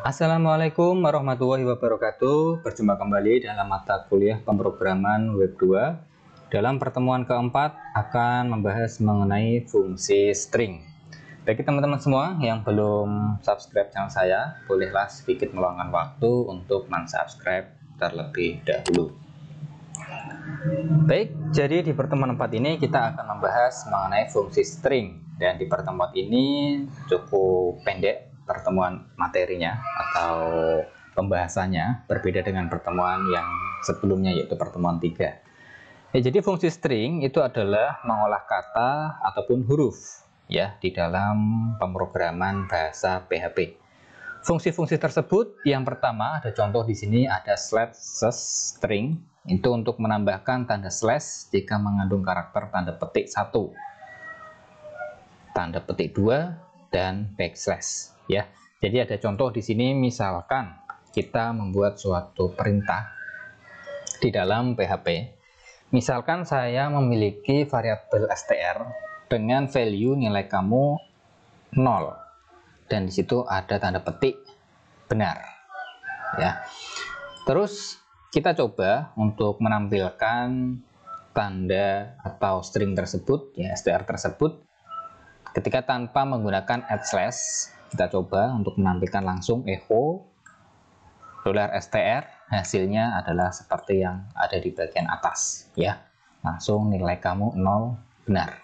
Assalamualaikum warahmatullahi wabarakatuh. Berjumpa kembali dalam mata kuliah pemrograman web 2. Dalam pertemuan keempat akan membahas mengenai fungsi string. Bagi teman-teman semua yang belum subscribe channel saya, bolehlah sedikit meluangkan waktu untuk mensubscribe terlebih dahulu. Baik, jadi di pertemuan 4 ini kita akan membahas mengenai fungsi string. Dan di pertemuan ini cukup pendek pertemuan materinya atau pembahasannya, berbeda dengan pertemuan yang sebelumnya yaitu pertemuan 3. Jadi fungsi string itu adalah mengolah kata ataupun huruf ya di dalam pemrograman bahasa PHP. Fungsi-fungsi tersebut yang pertama ada contoh di sini, ada slash string, itu untuk menambahkan tanda slash jika mengandung karakter tanda petik 1, tanda petik 2, dan backslash ya. Jadi ada contoh di sini, misalkan kita membuat suatu perintah di dalam PHP. Misalkan saya memiliki variabel str dengan value nilai kamu 0 dan di situ ada tanda petik benar ya. Terus kita coba untuk menampilkan tanda atau string tersebut ya, str tersebut ketika tanpa menggunakan /, kita coba untuk menampilkan langsung echo $str, hasilnya adalah seperti yang ada di bagian atas ya, langsung nilai kamu 0 benar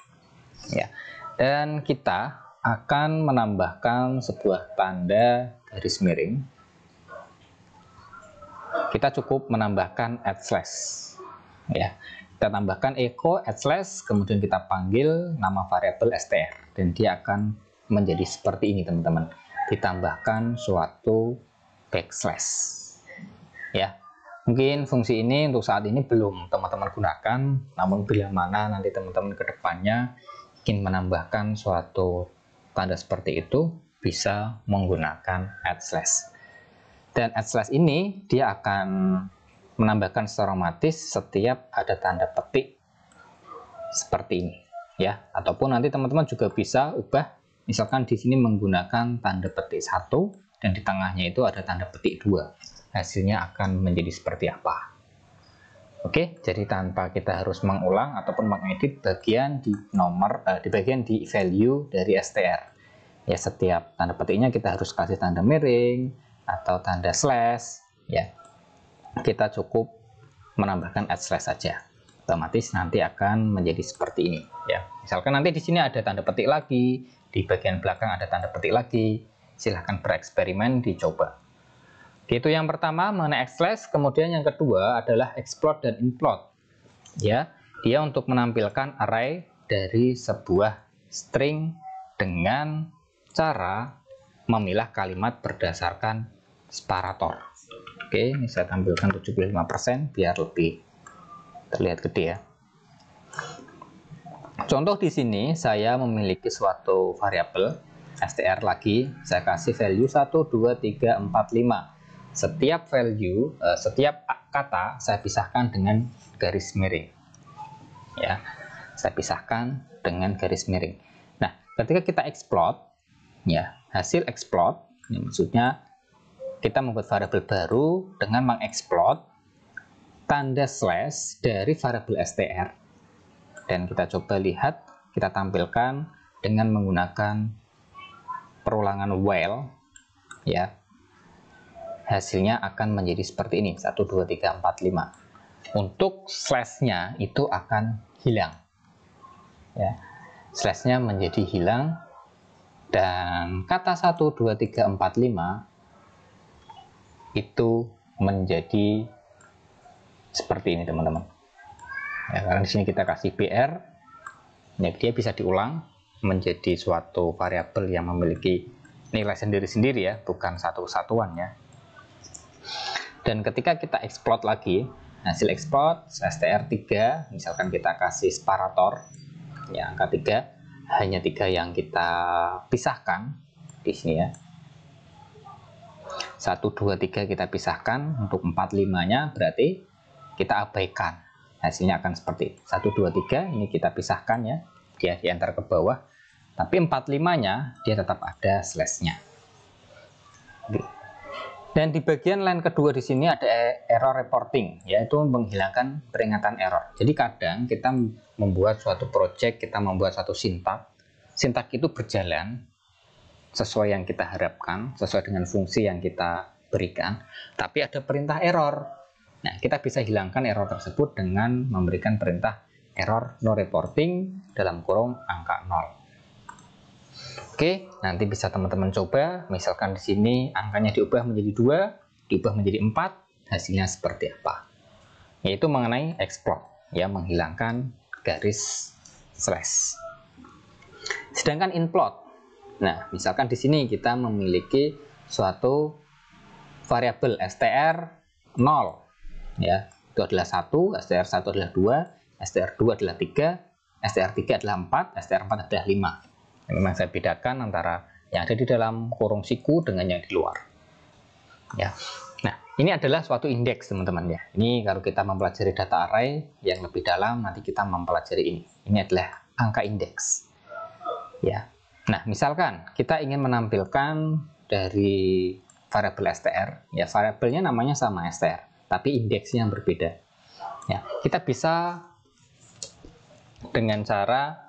ya. Dan kita akan menambahkan sebuah tanda garis miring. Kita cukup menambahkan / ya. Kita tambahkan echo / kemudian kita panggil nama variabel str dan dia akan menjadi seperti ini teman-teman, ditambahkan suatu backslash ya. Mungkin fungsi ini untuk saat ini belum teman-teman gunakan, namun bila mana nanti teman-teman kedepannya ingin menambahkan suatu tanda seperti itu, bisa menggunakan / dan / ini dia akan menambahkan secara otomatis setiap ada tanda petik seperti ini ya. Ataupun nanti teman-teman juga bisa ubah, misalkan di sini menggunakan tanda petik 1 dan di tengahnya itu ada tanda petik 2, hasilnya akan menjadi seperti apa. Oke, jadi tanpa kita harus mengulang ataupun mengedit bagian di nomor di bagian di value dari str ya. Setiap tanda petiknya kita harus kasih tanda miring atau tanda slash ya. Kita cukup menambahkan / saja, otomatis nanti akan menjadi seperti ini ya. Misalkan nanti di sini ada tanda petik lagi, di bagian belakang ada tanda petik lagi, silahkan bereksperimen, dicoba. Itu yang pertama mengenai /. Kemudian yang kedua adalah explode dan implode ya. Dia untuk menampilkan array dari sebuah string dengan cara memilah kalimat berdasarkan separator. Oke, ini saya tampilkan 75% biar lebih terlihat gede ya. Contoh di sini saya memiliki suatu variabel str lagi, saya kasih value 1 2 3 4 5. Setiap value, setiap kata saya pisahkan dengan garis miring ya. Saya pisahkan dengan garis miring. Nah, ketika kita explode ya, hasil explode ini maksudnya kita membuat variabel baru dengan mengeksplod tanda slash dari variabel str, dan kita coba lihat, kita tampilkan dengan menggunakan perulangan while ya. Hasilnya akan menjadi seperti ini, 1 2 3 4 5. Untuk slashnya itu akan hilang ya, slashnya menjadi hilang, dan kata 1 2 3 4 5 itu menjadi seperti ini teman-teman ya. Karena di sini kita kasih br ya, dia bisa diulang menjadi suatu variabel yang memiliki nilai sendiri-sendiri ya, bukan satu kesatuan ya. Dan ketika kita explode lagi, hasil explode str 3, misalkan kita kasih separator ya, angka 3, hanya 3 yang kita pisahkan di sini ya. 1 2 3 kita pisahkan, untuk 4 5 nya berarti kita abaikan, hasilnya akan seperti 1 2 3 ini kita pisahkan ya, dia diantar ke bawah, tapi 4 5 nya dia tetap ada slash nya. Dan di bagian line kedua di sini ada error reporting, yaitu menghilangkan peringatan error. Jadi kadang kita membuat suatu project, kita membuat suatu sintak itu berjalan sesuai yang kita harapkan, sesuai dengan fungsi yang kita berikan, tapi ada perintah error. Nah, kita bisa hilangkan error tersebut dengan memberikan perintah error no reporting dalam kurung angka 0. Oke, nanti bisa teman-teman coba, misalkan di sini angkanya diubah menjadi 2, diubah menjadi 4, hasilnya seperti apa. Yaitu mengenai exploit, ya, menghilangkan garis slash. Sedangkan inplot, nah, misalkan di sini kita memiliki suatu variabel str 0, ya, itu adalah 1, str1 adalah 2, str2 adalah 3, str3 adalah 4, str4 adalah 5. Memang saya bedakan antara yang ada di dalam kurung siku dengan yang di luar. Ya. Nah, ini adalah suatu indeks, teman-teman, ya. Ini kalau kita mempelajari data array yang lebih dalam, nanti kita mempelajari ini. Ini adalah angka indeks. Ya. Nah, misalkan kita ingin menampilkan dari variabel str, ya, variabelnya namanya sama str, tapi indeksnya yang berbeda. Ya, kita bisa dengan cara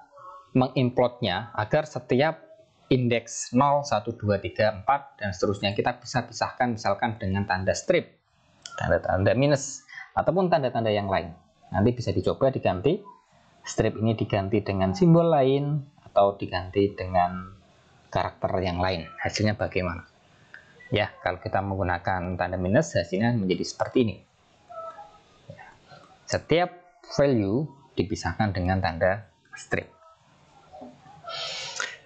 mengimplotnya agar setiap indeks 0, 1, 2, 3, 4 dan seterusnya kita bisa pisahkan misalkan dengan tanda strip, tanda-tanda minus, ataupun tanda-tanda yang lain. Nanti bisa dicoba diganti, strip ini diganti dengan simbol lain atau diganti dengan karakter yang lain. Hasilnya bagaimana? Ya, kalau kita menggunakan tanda minus, hasilnya menjadi seperti ini. Setiap value dipisahkan dengan tanda strip.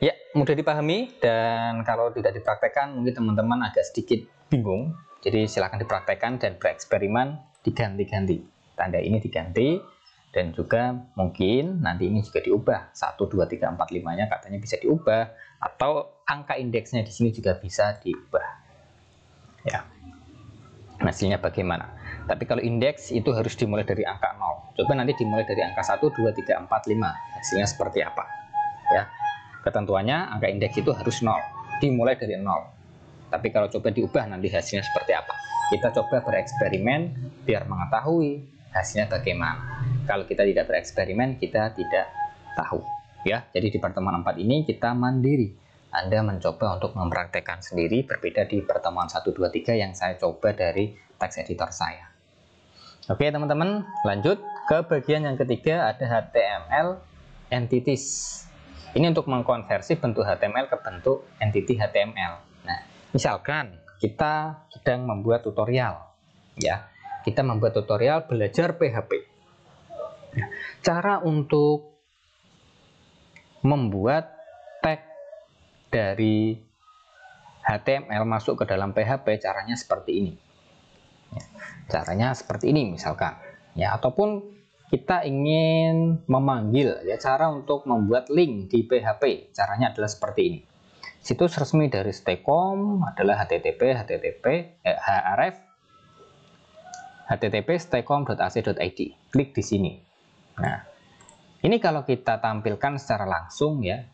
Ya, mudah dipahami, dan kalau tidak dipraktekkan mungkin teman-teman agak sedikit bingung. Jadi silakan dipraktekkan dan bereksperimen, diganti-ganti. Tanda ini diganti, dan juga mungkin nanti ini juga diubah. 1, 2, 3, 4, 5-nya katanya bisa diubah, atau angka indeksnya di sini juga bisa diubah. Ya. Hasilnya bagaimana? Tapi kalau indeks itu harus dimulai dari angka 0. Coba nanti dimulai dari angka 1, 2, 3, 4, 5. Hasilnya seperti apa? Ya. Ketentuannya angka indeks itu harus 0, dimulai dari 0. Tapi kalau coba diubah nanti hasilnya seperti apa? Kita coba bereksperimen biar mengetahui hasilnya bagaimana. Kalau kita tidak bereksperimen, kita tidak tahu. Ya, jadi di pertemuan 4 ini kita mandiri. Anda mencoba untuk mempraktekkan sendiri, berbeda di pertemuan 1, 2, 3 yang saya coba dari teks editor saya. Oke teman-teman, lanjut ke bagian yang ketiga, ada HTML entities. Ini untuk mengkonversi bentuk HTML ke bentuk entity HTML. Nah, misalkan kita sedang membuat tutorial, ya, kita membuat tutorial belajar PHP. Nah, cara untuk membuat tag dari HTML masuk ke dalam PHP caranya seperti ini. Ya, caranya seperti ini misalkan, ya, ataupun kita ingin memanggil, ya, cara untuk membuat link di PHP caranya adalah seperti ini. Situs resmi dari Staycom adalah href http://staycom.ac.id. Klik di sini. Nah, ini kalau kita tampilkan secara langsung, ya,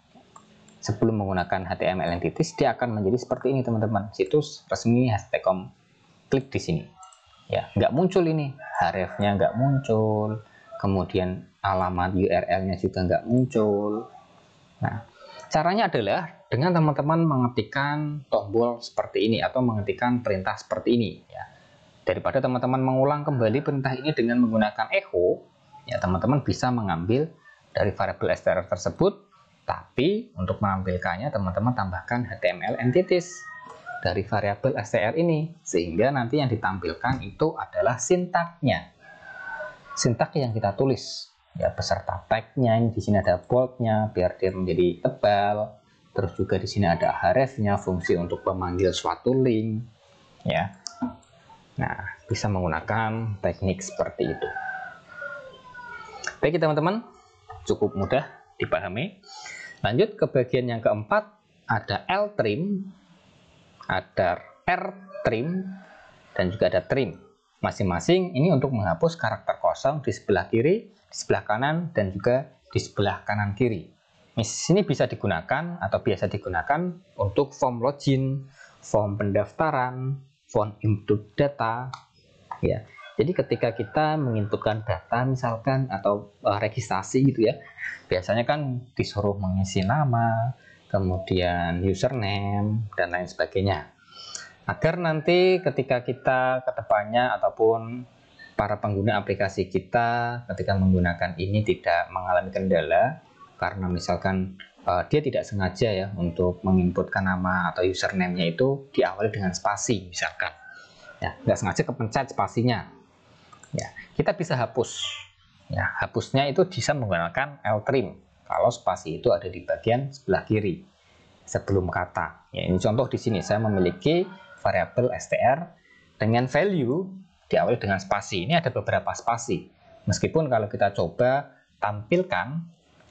sebelum menggunakan HTML entities, dia akan menjadi seperti ini teman-teman. Situs resmi Staycom. Klik di sini. Ya, nggak muncul ini, href-nya nggak muncul, kemudian alamat URL-nya juga nggak muncul. Nah, caranya adalah dengan teman-teman mengetikkan tombol seperti ini atau mengetikkan perintah seperti ini. Ya. Daripada teman-teman mengulang kembali perintah ini dengan menggunakan echo, ya, teman-teman bisa mengambil dari variabel str tersebut, tapi untuk menampilkannya teman-teman tambahkan HTML entities dari variabel str ini, sehingga nanti yang ditampilkan itu adalah sintaknya. Sintak yang kita tulis, ya, beserta tagnya. Ini di sini ada boldnya biar dia menjadi tebal. Terus juga di sini ada hrefnya, fungsi untuk memanggil suatu link, ya. Nah, bisa menggunakan teknik seperti itu. Baik teman-teman, cukup mudah dipahami. Lanjut ke bagian yang keempat, ada L-trim, ada R-trim, dan juga ada trim. Masing-masing ini untuk menghapus karakter kosong di sebelah kiri, di sebelah kanan, dan juga di sebelah kanan kiri. Ini bisa digunakan atau biasa digunakan untuk form login, form pendaftaran, font input data, ya. Jadi ketika kita menginputkan data misalkan atau registrasi gitu ya, biasanya kan disuruh mengisi nama, kemudian username dan lain sebagainya. Agar nanti ketika kita kedepannya ataupun para pengguna aplikasi kita ketika menggunakan ini tidak mengalami kendala karena misalkan dia tidak sengaja ya untuk menginputkan nama atau username-nya itu diawali dengan spasi misalkan. Ya, nggak sengaja kepencet spasinya. Ya, kita bisa hapus. Ya, hapusnya itu bisa menggunakan L-trim kalau spasi itu ada di bagian sebelah kiri sebelum kata. Ya, ini contoh di sini saya memiliki variabel str dengan value diawali dengan spasi. Ini ada beberapa spasi. Meskipun kalau kita coba tampilkan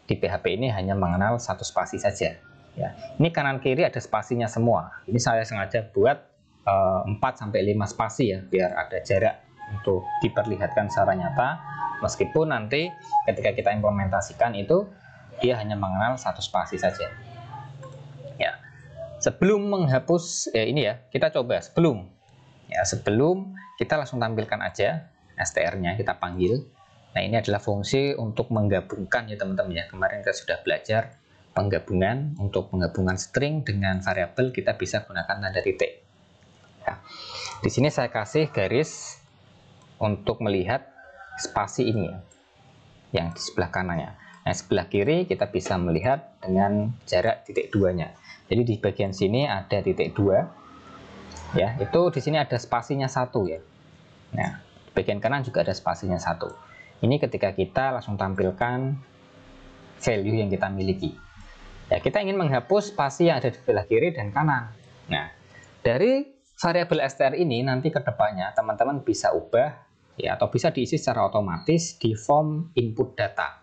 di PHP ini hanya mengenal satu spasi saja. Ya, ini kanan kiri ada spasinya semua. Ini saya sengaja buat 4-5 spasi ya, biar ada jarak untuk diperlihatkan secara nyata, meskipun nanti ketika kita implementasikan itu dia hanya mengenal satu spasi saja. Ya, sebelum menghapus ini ya, kita coba sebelum kita langsung tampilkan aja str-nya, kita panggil. Nah, ini adalah fungsi untuk menggabungkan ya teman-teman ya. Kemarin kita sudah belajar penggabungan. Untuk penggabungan string dengan variabel kita bisa gunakan tanda titik. Ya. Di sini saya kasih garis untuk melihat spasi ini ya, yang di sebelah kanannya. Nah, sebelah kiri kita bisa melihat dengan jarak titik 2-nya. Jadi di bagian sini ada titik 2. Ya, itu di sini ada spasinya 1 ya. Nah, di bagian kanan juga ada spasinya 1. Ini ketika kita langsung tampilkan value yang kita miliki. Ya, kita ingin menghapus spasi yang ada di sebelah kiri dan kanan. Nah, dari variabel str ini nanti ke depannya teman-teman bisa ubah ya, atau bisa diisi secara otomatis di form input data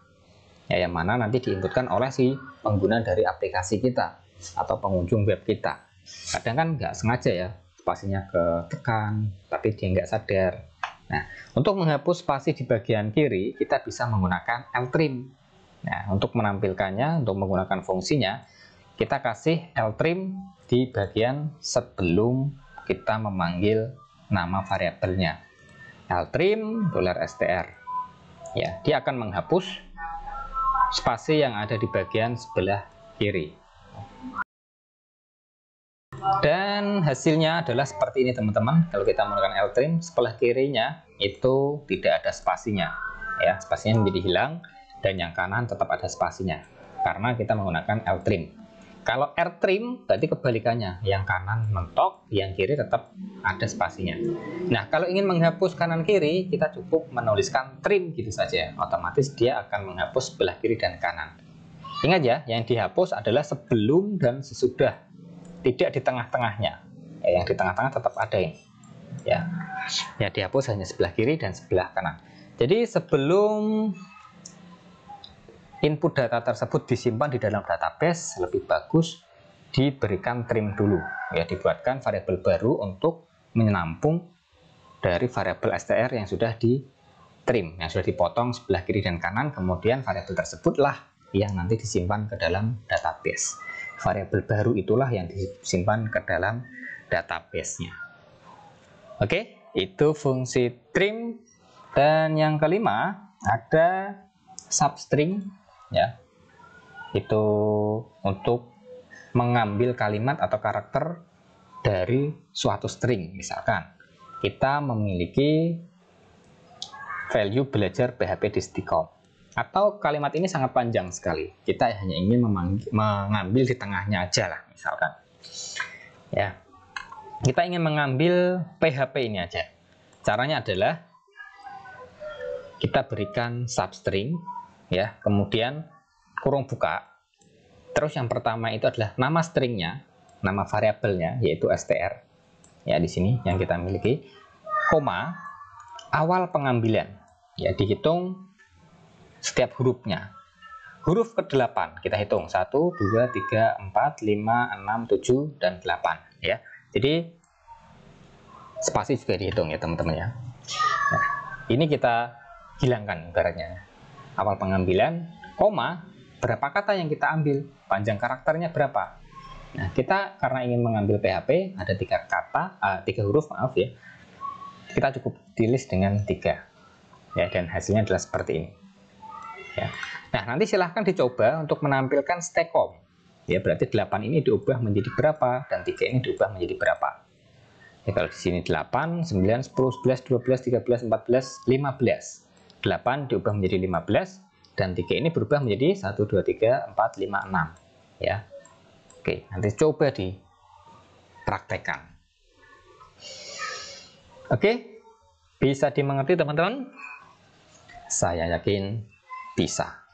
ya, yang mana nanti diinputkan oleh si pengguna dari aplikasi kita atau pengunjung web kita. Kadang kan nggak sengaja ya spasinya ketekan tapi dia nggak sadar. Nah, untuk menghapus spasi di bagian kiri kita bisa menggunakan L-trim. Nah, untuk menampilkannya, untuk menggunakan fungsinya kita kasih L-trim di bagian sebelum kita memanggil nama variabelnya. L-trim $str. Ya, dia akan menghapus spasi yang ada di bagian sebelah kiri. Dan hasilnya adalah seperti ini teman-teman. Kalau kita menggunakan L-trim, sebelah kirinya itu tidak ada spasinya. Ya, spasinya menjadi hilang dan yang kanan tetap ada spasinya karena kita menggunakan L-trim. Kalau R-trim berarti kebalikannya, yang kanan mentok, yang kiri tetap ada spasinya. Nah, kalau ingin menghapus kanan kiri, kita cukup menuliskan trim gitu saja. Otomatis dia akan menghapus sebelah kiri dan kanan. Ingat ya, yang dihapus adalah sebelum dan sesudah, tidak di tengah-tengahnya. Ya, yang di tengah-tengah tetap ada ini. Ya, yang dihapus hanya sebelah kiri dan sebelah kanan. Jadi sebelum input data tersebut disimpan di dalam database, lebih bagus diberikan trim dulu ya, dibuatkan variabel baru untuk menampung dari variabel str yang sudah di trim, yang sudah dipotong sebelah kiri dan kanan. Kemudian variabel tersebutlah yang nanti disimpan ke dalam database. Variabel baru itulah yang disimpan ke dalam database-nya. Oke, itu fungsi trim. Dan yang kelima ada substring ya, itu untuk mengambil kalimat atau karakter dari suatu string. Misalkan kita memiliki value belajar PHP di Stikom, atau kalimat ini sangat panjang sekali, kita hanya ingin mengambil di tengahnya aja lah misalkan ya, kita ingin mengambil PHP ini aja. Caranya adalah kita berikan substring ya, kemudian kurung buka, terus yang pertama itu adalah nama stringnya, nama variabelnya yaitu str ya, di sini yang kita miliki, koma, awal pengambilan ya, dihitung setiap hurufnya. Huruf ke-8 kita hitung 1, 2, 3, 4, 5, 6, 7 dan 8 ya. Jadi spasi juga dihitung ya teman-teman ya. Nah, ini kita hilangkan ibaratnya. Awal pengambilan, koma, berapa kata yang kita ambil, panjang karakternya berapa. Nah, kita karena ingin mengambil PHP ada 3 kata, 3 huruf maaf ya. Kita cukup di list dengan 3. Ya, dan hasilnya adalah seperti ini. Ya. Nah, nanti silahkan dicoba untuk menampilkan stekom. Ya, berarti 8 ini diubah menjadi berapa dan 3 ini diubah menjadi berapa. Ya, kalau di sini 8, 9, 10, 11, 12, 13, 14, 15. 8 diubah menjadi 15 dan 3 ini berubah menjadi 1, 2, 3, 4, 5, 6. Ya. Oke, nanti coba dipraktekkan. Oke, bisa dimengerti teman-teman? Saya yakin bisa.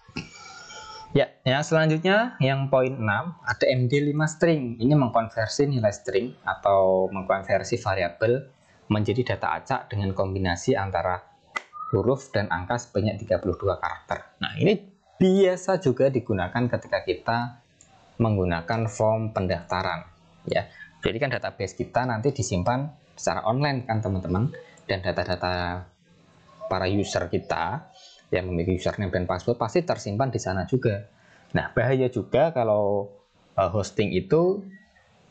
Ya, yang selanjutnya yang poin 6 ada MD5 string. Ini mengkonversi nilai string atau mengkonversi variabel menjadi data acak dengan kombinasi antara huruf dan angka sebanyak 32 karakter. Nah, ini biasa juga digunakan ketika kita menggunakan form pendaftaran. Ya, jadi kan database kita nanti disimpan secara online kan teman-teman, dan data-data para user kita yang memiliki username dan password pasti tersimpan di sana juga. Nah, bahaya juga kalau hosting itu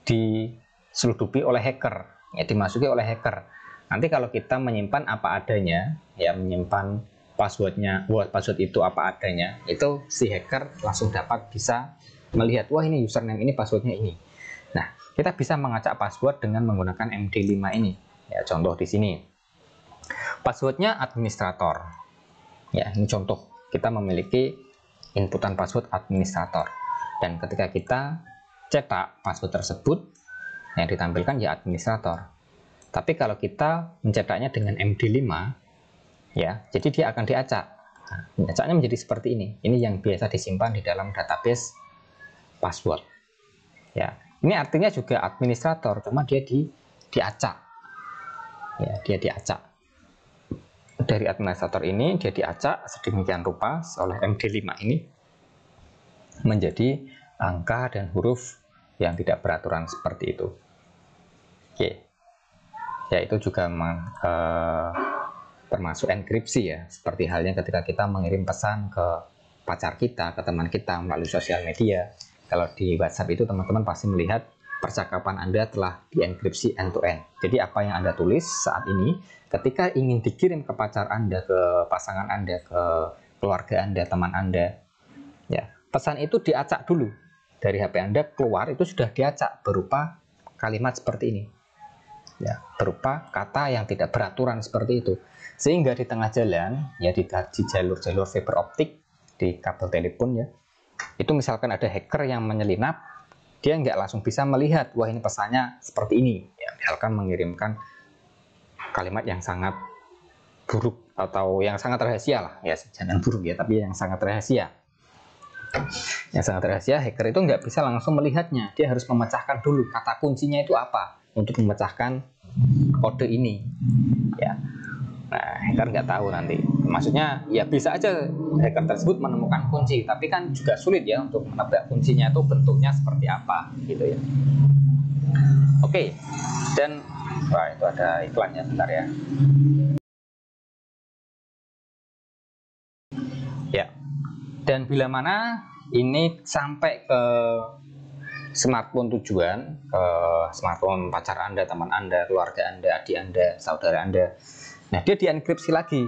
diseludupi oleh hacker, ya dimasuki oleh hacker. Nanti kalau kita menyimpan apa adanya, ya menyimpan passwordnya, password itu apa adanya, itu si hacker langsung dapat bisa melihat, wah ini username ini, passwordnya ini. Nah, kita bisa mengacak password dengan menggunakan MD5 ini. Ya, contoh di sini. Passwordnya administrator. Ya, ini contoh. Kita memiliki inputan password administrator. Dan ketika kita cetak password tersebut, yang ditampilkan ya administrator. Tapi kalau kita mencetaknya dengan MD5, ya, jadi dia akan diacak. Nah, acaknya menjadi seperti ini. Ini yang biasa disimpan di dalam database password. Ya, ini artinya juga administrator, cuma dia diacak. Ya, dia diacak. Dari administrator ini dia diacak sedemikian rupa oleh MD5 ini menjadi angka dan huruf yang tidak beraturan seperti itu. Oke. Ya, itu juga termasuk enkripsi ya, seperti halnya ketika kita mengirim pesan ke pacar kita, ke teman kita melalui sosial media. Kalau di WhatsApp itu teman-teman pasti melihat percakapan Anda telah dienkripsi end-to-end. Jadi apa yang Anda tulis saat ini, ketika ingin dikirim ke pacar Anda, ke pasangan Anda, ke keluarga Anda, teman Anda, ya pesan itu diacak dulu. Dari HP Anda keluar itu sudah diacak berupa kalimat seperti ini. Ya, berupa kata yang tidak beraturan seperti itu. Sehingga di tengah jalan, ya di jalur-jalur fiber optik, di kabel telepon ya, itu misalkan ada hacker yang menyelinap, dia nggak langsung bisa melihat, wah ini pesannya seperti ini. Ya, misalkan mengirimkan kalimat yang sangat buruk atau yang sangat rahasia lah, ya jangan buruk ya, tapi yang sangat rahasia. Yang sangat rahasia, hacker itu nggak bisa langsung melihatnya. Dia harus memecahkan dulu kata kuncinya itu apa untuk memecahkan kode ini. Ya. Nah, hacker nggak tahu nanti. Maksudnya, ya bisa aja hacker tersebut menemukan kunci, tapi kan juga sulit ya untuk menebak kuncinya itu bentuknya seperti apa, gitu ya. Oke, dan wah itu ada iklannya, bentar ya. Ya, dan bila mana ini sampai ke smartphone tujuan, ke smartphone pacar Anda, teman Anda, keluarga Anda, adik Anda, saudara Anda. Nah, dia dienkripsi lagi.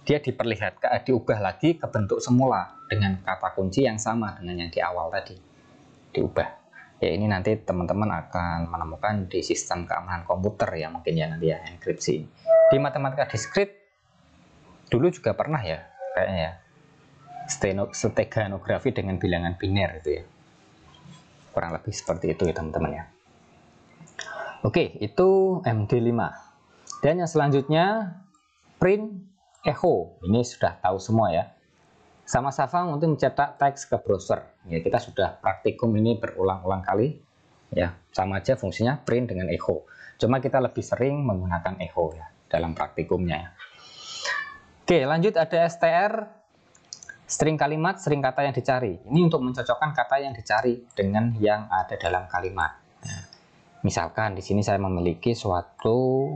Dia diperlihatkan, diubah lagi ke bentuk semula dengan kata kunci yang sama dengan yang di awal tadi. Diubah. Ya, ini nanti teman-teman akan menemukan di sistem keamanan komputer ya, mungkin ya nanti ya, enkripsi. Di matematika diskrit dulu juga pernah ya, kayaknya ya. Steganografi dengan bilangan biner itu ya. Kurang lebih seperti itu ya teman-teman ya. Oke, itu MD5. Dan yang selanjutnya print echo. Ini sudah tahu semua ya. Sama-sama untuk mencetak teks ke browser. Ya, kita sudah praktikum ini berulang-ulang kali. Ya, sama aja fungsinya print dengan echo. Cuma kita lebih sering menggunakan echo ya dalam praktikumnya ya. Oke, lanjut ada str, string kalimat, string kata yang dicari. Ini untuk mencocokkan kata yang dicari dengan yang ada dalam kalimat. Nah, misalkan di sini saya memiliki suatu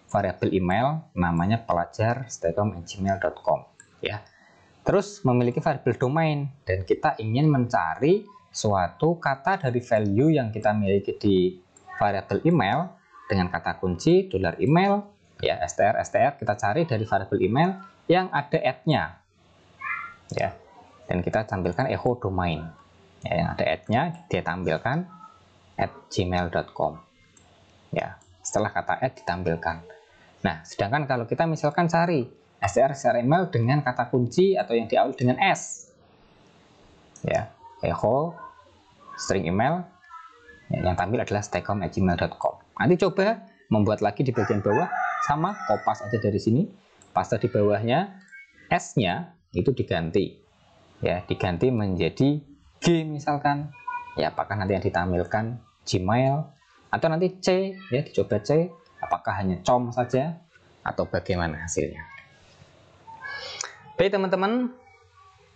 variabel email namanya pelajar@gmail.com ya. Terus memiliki variabel domain dan kita ingin mencari suatu kata dari value yang kita miliki di variabel email dengan kata kunci $email, ya, str kita cari dari variabel email yang ada @-nya, ya, dan kita tampilkan echo domain, ya, yang ada @-nya dia tampilkan @gmail.com, ya, setelah kata ditampilkan. Nah, sedangkan kalau kita misalkan cari str email dengan kata kunci atau yang diawali dengan S, ya, echo string email, ya, yang tampil adalah staycom@gmail.com. Nanti coba membuat lagi di bagian bawah, sama, kopas aja dari sini, paste di bawahnya, S-nya itu diganti, ya, diganti menjadi G misalkan, ya, apakah nanti yang ditampilkan Gmail atau nanti C, ya, dicoba C, apakah hanya com saja atau bagaimana hasilnya. Baik teman-teman,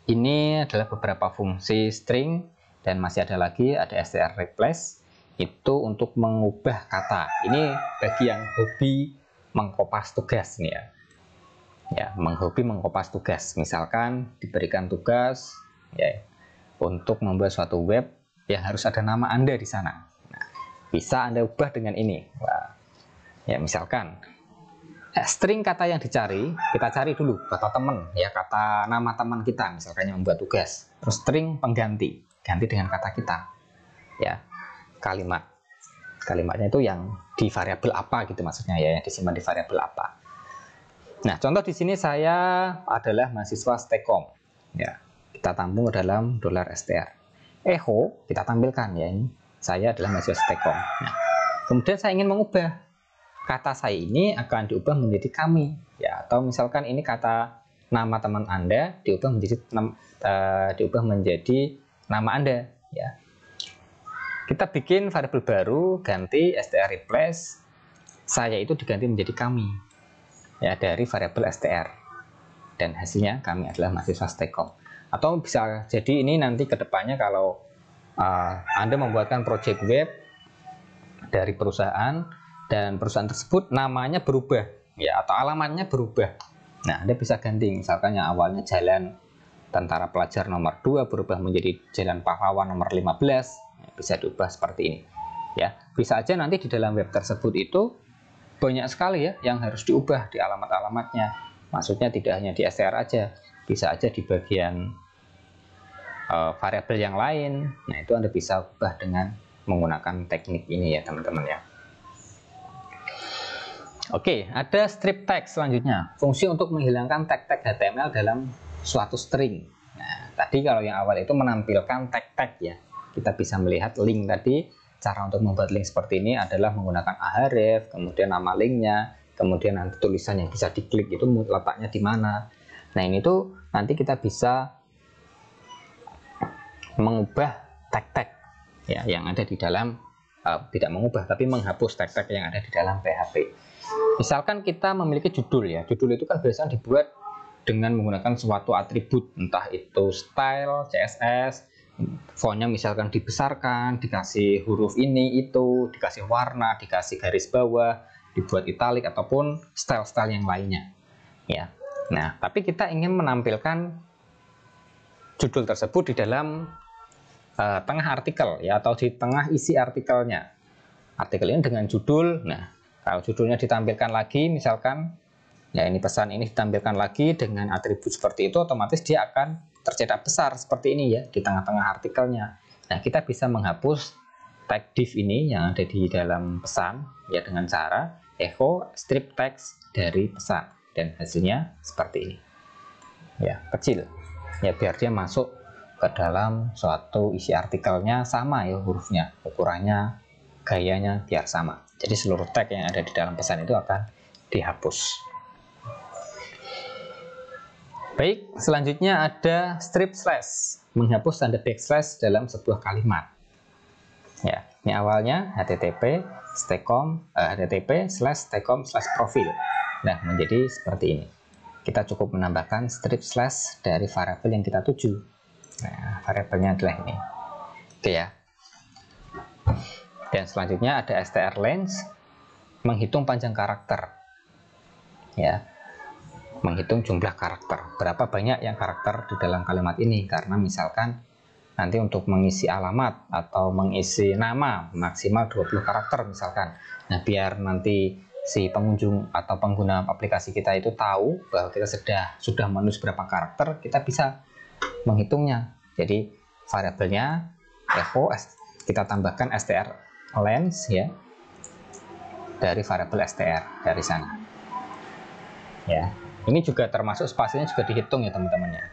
ini adalah beberapa fungsi string. Dan masih ada lagi, ada str replace, itu untuk mengubah kata. Ini bagi yang hobi mengkopas tugas nih, ya. Ya, hobi mengkopas tugas. Misalkan diberikan tugas, ya, untuk membuat suatu web yang harus ada nama Anda di sana. Nah, bisa Anda ubah dengan ini. Wah. Ya, misalkan string kata yang dicari, kita cari dulu kata teman, ya, kata nama teman kita, misalkan yang membuat tugas. Terus string pengganti, ganti dengan kata kita, ya, kalimatnya itu yang di variabel apa gitu maksudnya, ya, yang disimpan di variabel apa. Nah, contoh di sini saya adalah mahasiswa Staycom, ya, kita tampung ke dalam $str. Echo kita tampilkan, ya, ini saya adalah mahasiswa Staycom. Nah, kemudian saya ingin mengubah kata saya ini akan diubah menjadi kami, ya, atau misalkan ini kata nama teman Anda diubah menjadi nama Anda, ya. Kita bikin variabel baru, ganti str replace, saya itu diganti menjadi kami, ya, dari variabel str, dan hasilnya kami adalah mahasiswa Staycom. Atau bisa jadi ini nanti kedepannya kalau Anda membuatkan project web dari perusahaan dan perusahaan tersebut namanya berubah, ya, atau alamatnya berubah. Nah, Anda bisa ganti, misalkan yang awalnya Jalan Tentara Pelajar nomor 2 berubah menjadi Jalan Pahlawan nomor 15, ya, bisa diubah seperti ini, ya. Bisa aja nanti di dalam web tersebut itu banyak sekali, ya, yang harus diubah di alamat-alamatnya. Maksudnya tidak hanya di str aja, bisa aja di bagian variabel yang lain. Nah, itu Anda bisa ubah dengan menggunakan teknik ini, ya, teman-teman, ya. Oke, ada strip text selanjutnya, fungsi untuk menghilangkan tag-tag HTML dalam suatu string. Nah, tadi kalau yang awal itu menampilkan tag-tag, ya. Kita bisa melihat link tadi. Cara untuk membuat link seperti ini adalah menggunakan ahref, kemudian nama linknya, kemudian nanti tulisan yang bisa diklik itu letaknya di mana. Nah, ini tuh nanti kita bisa mengubah tag-tag, ya, yang ada di dalam, tidak mengubah tapi menghapus tag-tag yang ada di dalam PHP. Misalkan kita memiliki judul, ya, judul itu kan biasanya dibuat dengan menggunakan suatu atribut, entah itu style, CSS, fontnya misalkan dibesarkan, dikasih huruf ini itu, dikasih warna, dikasih garis bawah, dibuat italik ataupun style-style yang lainnya, ya. Nah, tapi kita ingin menampilkan judul tersebut di dalam tengah artikel, ya, atau di tengah isi artikelnya. Artikel ini dengan judul. Nah, kalau judulnya ditampilkan lagi, misalkan, ya, ini pesan ini ditampilkan lagi dengan atribut seperti itu, otomatis dia akan tercetak besar seperti ini, ya, di tengah-tengah artikelnya. Nah, kita bisa menghapus tag div ini yang ada di dalam pesan, ya, dengan cara echo strip text dari pesan, dan hasilnya seperti ini, ya, kecil, ya, biar dia masuk ke dalam suatu isi artikelnya sama, ya, hurufnya, ukurannya, gayanya biar sama. Jadi seluruh tag yang ada di dalam pesan itu akan dihapus. Baik, selanjutnya ada strip slash, menghapus tanda backslash dalam sebuah kalimat. Ya, ini awalnya http staycom/staycom/profil. Nah, menjadi seperti ini. Kita cukup menambahkan strip slash dari variabel yang kita tuju. Nah, variabelnya adalah ini. Oke, ya. Dan selanjutnya ada strlength, menghitung panjang karakter, ya, menghitung jumlah karakter, berapa banyak yang karakter di dalam kalimat ini. Karena misalkan nanti untuk mengisi alamat atau mengisi nama maksimal 20 karakter misalkan. Nah, biar nanti si pengunjung atau pengguna aplikasi kita itu tahu bahwa kita sudah menulis berapa karakter, kita bisa menghitungnya. Jadi variabelnya echo kita tambahkan str length ya dari variabel str dari sana. Ya, ini juga termasuk spasinya juga dihitung ya teman-teman ya.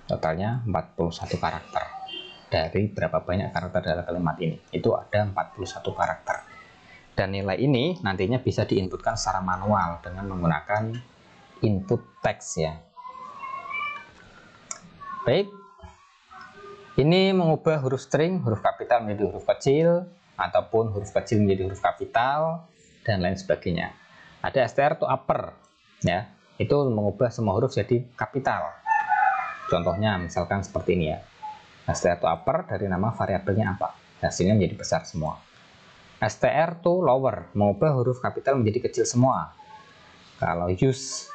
Totalnya 41 karakter. Dari berapa banyak karakter dalam kalimat ini, itu ada 41 karakter, dan nilai ini nantinya bisa diinputkan secara manual dengan menggunakan input teks ya. Baik, ini mengubah huruf string, huruf kapital menjadi huruf kecil, ataupun huruf kecil menjadi huruf kapital, dan lain sebagainya. Ada str to upper ya, itu mengubah semua huruf jadi kapital. Contohnya misalkan seperti ini ya. Str to upper dari nama variabelnya apa, hasilnya menjadi besar semua. Str to lower mengubah huruf kapital menjadi kecil semua. Kalau use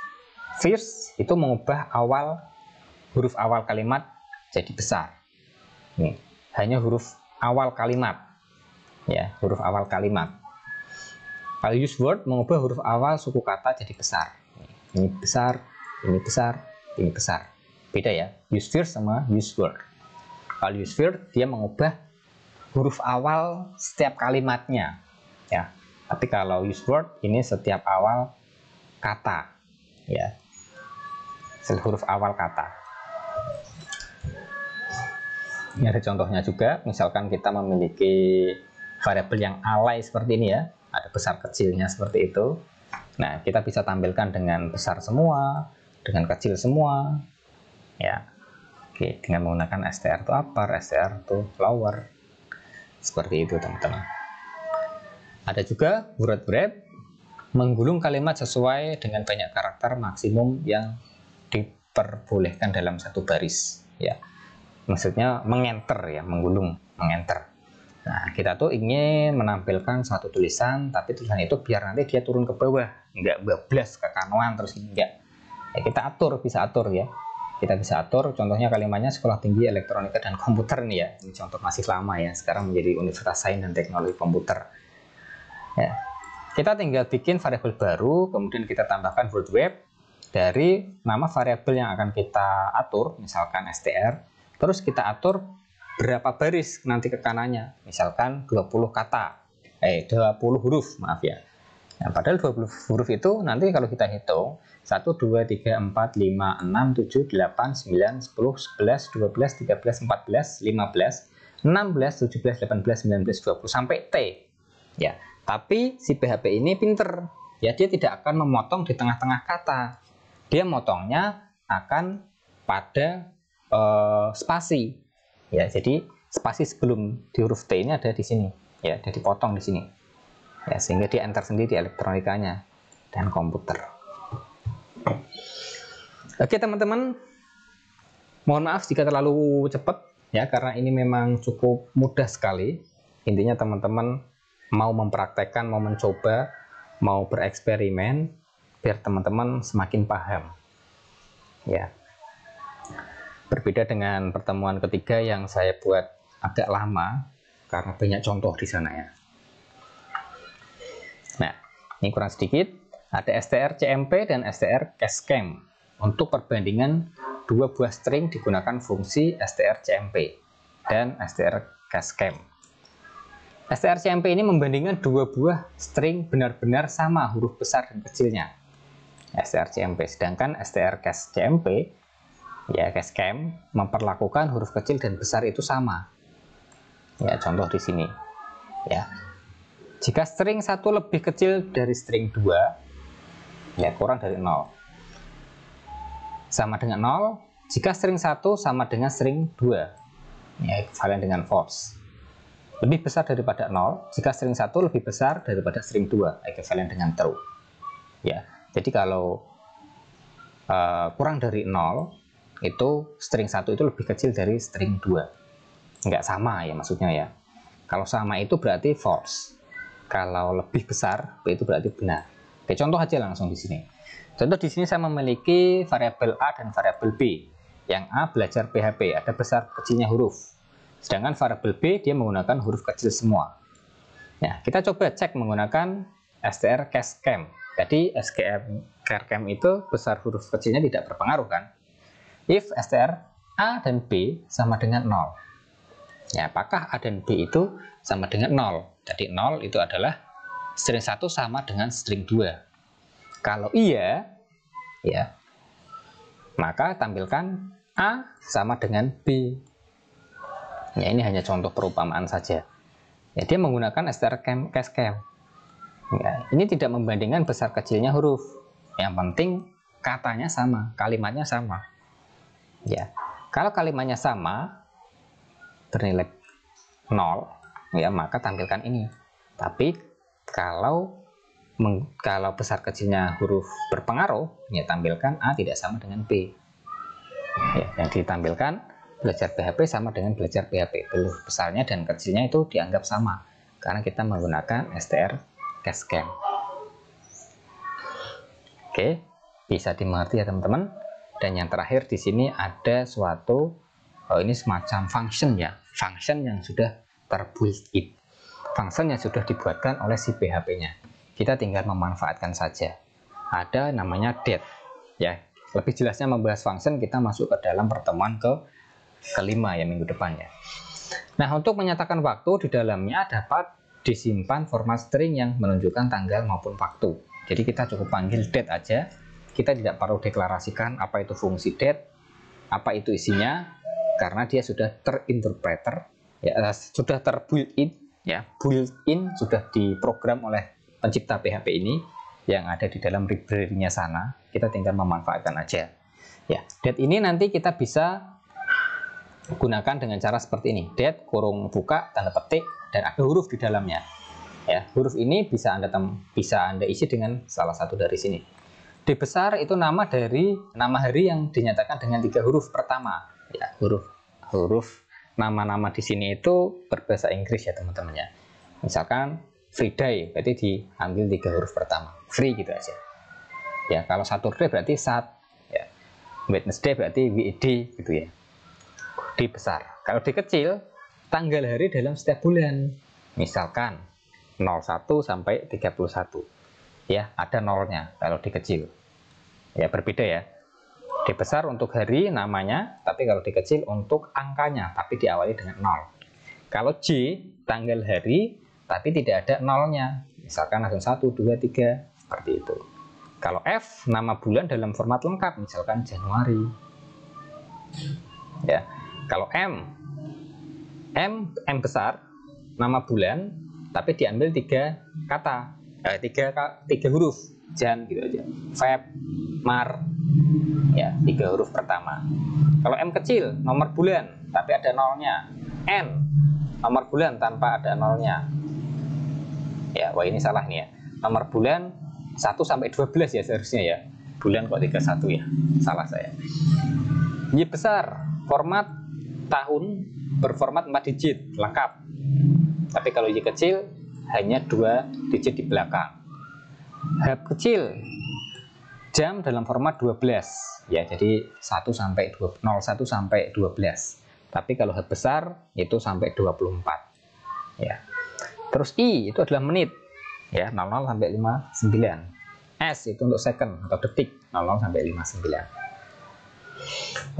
first itu mengubah huruf awal kalimat jadi besar. Ini hanya huruf awal kalimat ya, huruf awal kalimat. Kalau use word mengubah huruf awal suku kata jadi besar. Ini besar, ini besar, ini besar. Beda ya, use first sama use word. Kalau use word dia mengubah huruf awal setiap kalimatnya ya. Tapi kalau use word ini setiap awal kata ya. Huruf awal kata. Ini ada contohnya juga, misalkan kita memiliki variabel yang alay seperti ini ya, ada besar kecilnya seperti itu. Nah, kita bisa tampilkan dengan besar semua, dengan kecil semua ya. Oke, dengan menggunakan str to upper, str to lower. Seperti itu, teman-teman. Ada juga word wrap, menggulung kalimat sesuai dengan banyak karakter maksimum yang diperbolehkan dalam satu baris, ya. Maksudnya mengenter ya, menggulung, mengenter. Nah, kita tuh ingin menampilkan suatu tulisan, tapi tulisan itu biar nanti dia turun ke bawah, nggak bablas ke kanan terus enggak. Ya, kita bisa atur ya. Kita bisa atur, contohnya kalimatnya Sekolah Tinggi Elektronika dan Komputer nih ya. Ini contoh masih lama ya, sekarang menjadi Universitas Sains dan Teknologi Komputer. Ya. Kita tinggal bikin variabel baru, kemudian kita tambahkan word wrap dari nama variabel yang akan kita atur, misalkan str. Terus kita atur berapa baris nanti ke kanannya, misalkan 20 huruf, maaf ya. Nah, padahal 20 huruf itu nanti kalau kita hitung 1, 2, 3, 4, 5, 6, 7, 8, 9, 10, 11, 12, 13, 14, 15, 16, 17, 18, 19, 20 sampai T ya. Tapi si PHP ini pinter ya, dia tidak akan memotong di tengah-tengah kata, dia motongnya akan pada spasi ya. Jadi spasi sebelum di huruf T ini ada di sini ya, ada dipotong di sini ya, sehingga dia enter sendiri di elektronikanya dan komputer. Oke teman-teman, mohon maaf jika terlalu cepat ya, karena ini memang cukup mudah sekali. Intinya teman-teman mau mempraktekkan, mau mencoba, mau bereksperimen biar teman-teman semakin paham ya. Berbeda dengan pertemuan ketiga yang saya buat agak lama karena banyak contoh di sana ya. Nah, ini kurang sedikit. Ada strcmp dan strcascam. Untuk perbandingan dua buah string digunakan fungsi strcmp dan strcascam. strcmp ini membandingkan dua buah string benar-benar sama huruf besar dan kecilnya. strcmp, sedangkan strcascmp ya, cascam memperlakukan huruf kecil dan besar itu sama. Ya, contoh di sini. Ya. Jika string 1 lebih kecil dari string 2, ya kurang dari 0. Sama dengan 0 jika string 1 sama dengan string 2. Ya, ekivalen dengan false. Lebih besar daripada 0 jika string 1 lebih besar daripada string 2, ekivalen dengan true. Ya. Jadi kalau kurang dari 0 itu string 1 itu lebih kecil dari string 2. Nggak sama ya maksudnya ya. Kalau sama itu berarti false. Kalau lebih besar itu berarti benar. Oke, contoh aja langsung di sini. Contoh di sini saya memiliki variabel A dan variabel B. Yang A belajar PHP, ada besar kecilnya huruf. Sedangkan variabel B dia menggunakan huruf kecil semua. Nah, kita coba cek menggunakan str cascam. Jadi SKM CARCAM itu besar huruf kecilnya tidak berpengaruh kan? If str A dan B sama dengan 0. Ya, apakah A dan B itu sama dengan 0? Jadi 0 itu adalah string 1 sama dengan string 2. Kalau iya, ya, maka tampilkan A sama dengan B. Ya, ini hanya contoh perumpamaan saja. Ya, dia menggunakan str cascam. Ya, ini tidak membandingkan besar kecilnya huruf. Yang penting katanya sama, kalimatnya sama. Ya, kalau kalimatnya sama bernilai 0, ya maka tampilkan ini. Tapi kalau besar kecilnya huruf berpengaruh, ya tampilkan A tidak sama dengan B. Ya, yang ditampilkan belajar PHP sama dengan belajar PHP. Besarnya dan kecilnya itu dianggap sama karena kita menggunakan str cascam. Oke, bisa dimengerti ya teman-teman. Dan yang terakhir di sini ada suatu ini semacam function ya, function yang sudah terbuilt-in, function yang sudah dibuatkan oleh si PHP-nya. Kita tinggal memanfaatkan saja. Ada namanya date ya. Lebih jelasnya membahas function kita masuk ke dalam pertemuan kelima ya minggu depannya. Nah, untuk menyatakan waktu di dalamnya dapat disimpan format string yang menunjukkan tanggal maupun waktu. Jadi kita cukup panggil date aja. Kita tidak perlu deklarasikan apa itu fungsi date, apa itu isinya, karena dia sudah terinterpreter, ya, sudah terbuilt-in, ya, built-in sudah diprogram oleh pencipta PHP ini yang ada di dalam library-nya sana. Kita tinggal memanfaatkan aja. Ya, date ini nanti kita bisa gunakan dengan cara seperti ini. Date kurung buka tanda petik dan ada huruf di dalamnya. Ya, huruf ini bisa Anda isi dengan salah satu dari sini. D besar itu nama hari yang dinyatakan dengan 3 huruf pertama. Ya, huruf nama-nama di sini itu berbahasa Inggris ya teman-teman ya. Misalkan Friday berarti diambil 3 huruf pertama. Free gitu aja. Ya, kalau Saturday berarti Sat. Ya. Wednesday berarti WED gitu ya. D besar. Kalau D kecil, tanggal hari dalam setiap bulan. Misalkan 01 sampai 31. Ya, ada nolnya kalau D kecil. Ya, berbeda ya. D besar untuk hari namanya, tapi kalau D kecil untuk angkanya, tapi diawali dengan 0. Kalau J, tanggal hari, tapi tidak ada nolnya. Misalkan langsung 1, 2, 3, seperti itu. Kalau F, nama bulan dalam format lengkap, misalkan Januari. Ya. Kalau M besar, nama bulan, tapi diambil 3 kata, 3 huruf, Jan gitu aja. Feb, Mar, ya 3 huruf pertama. Kalau M kecil, nomor bulan, tapi ada nolnya. N, nomor bulan tanpa ada nolnya. Ya, wah ini salah nih ya. Nomor bulan 1 sampai 12 ya seharusnya ya. Bulan kok 31 ya. Salah saya. Y besar, format tahun berformat 4 digit lengkap. Tapi kalau Y kecil hanya 2 digit di belakang. H kecil, jam dalam format 12 ya, jadi 1 sampai 2, 01 sampai 12. Tapi kalau H besar itu sampai 24 ya. Terus I itu adalah menit ya, 00 sampai 59. S itu untuk second atau detik, 00 sampai 59.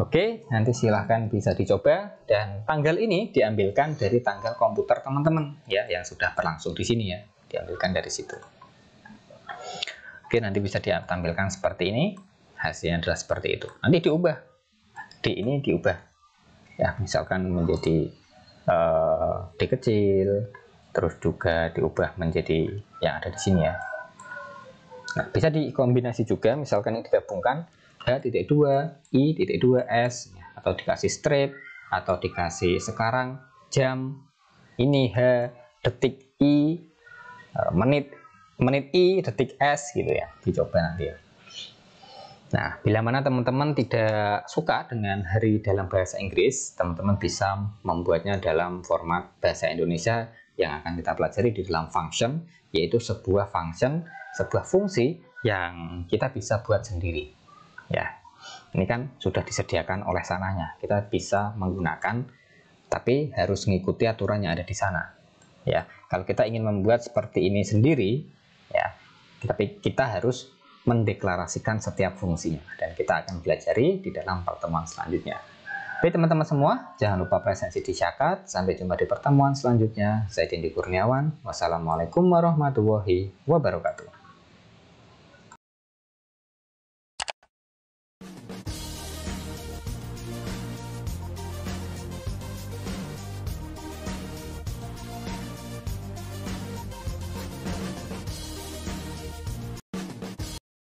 Oke, nanti silahkan bisa dicoba, dan tanggal ini diambilkan dari tanggal komputer teman-teman ya yang sudah berlangsung di sini ya, diambilkan dari situ. Oke, nanti bisa ditampilkan seperti ini, hasilnya adalah seperti itu. Nanti diubah, D ini diubah ya, misalkan menjadi D kecil, terus juga diubah menjadi yang ada di sini ya. Nah, bisa dikombinasi juga, misalkan ini digabungkan H.2, I.2S, atau dikasih strip, atau dikasih sekarang, jam, ini H, detik I, menit I, detik S gitu ya, dicoba nanti ya. Nah, bila mana teman-teman tidak suka dengan hari dalam bahasa Inggris, teman-teman bisa membuatnya dalam format bahasa Indonesia yang akan kita pelajari di dalam function, yaitu sebuah function, sebuah fungsi yang kita bisa buat sendiri. Ya, ini kan sudah disediakan oleh sananya. Kita bisa menggunakan tapi harus mengikuti aturan yang ada di sana. Ya, kalau kita ingin membuat seperti ini sendiri, ya, tapi kita harus mendeklarasikan setiap fungsinya, dan kita akan pelajari di dalam pertemuan selanjutnya. Oke teman-teman semua, jangan lupa presensi di Syakat. Sampai jumpa di pertemuan selanjutnya. Saya Dendi Kurniawan. Wassalamualaikum warahmatullahi wabarakatuh.